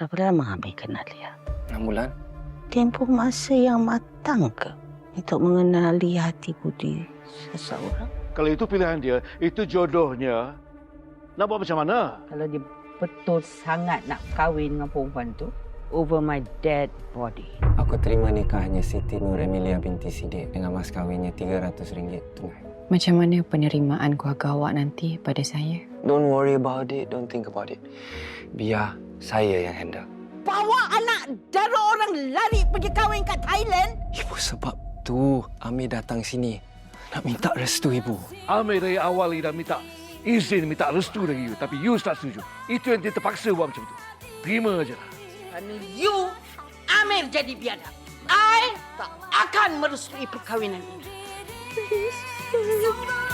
Berapa lama Amir kenal dia? 6 bulan. Tempoh masa yang matang ke untuk mengenali hati budi seseorang? Kalau itu pilihan dia, itu jodohnya. Nak buat macam mana? Kalau dia betul sangat nak kahwin dengan perempuan tu, over my dead body. Aku terima nikahnya Siti Nur Emilia binti Sidik dengan mas kahwinnya RM300 tunai. Macam mana penerimaan keluarga awak nanti pada saya? Don't worry about it, don't think about it. Biar saya yang handle. Bawa anak dara orang lari pergi kahwin kat Thailand? Ibu, sebab tu Amir datang sini nak minta restu ibu. Amir dari awal dah minta izin, minta restu dari you. Tapi you tak setuju. Itu yang dia terpaksa buat macam tu. Terima je lah. Kerana you, Amir jadi biadab. I tak akan merestui perkahwinan ini. Please.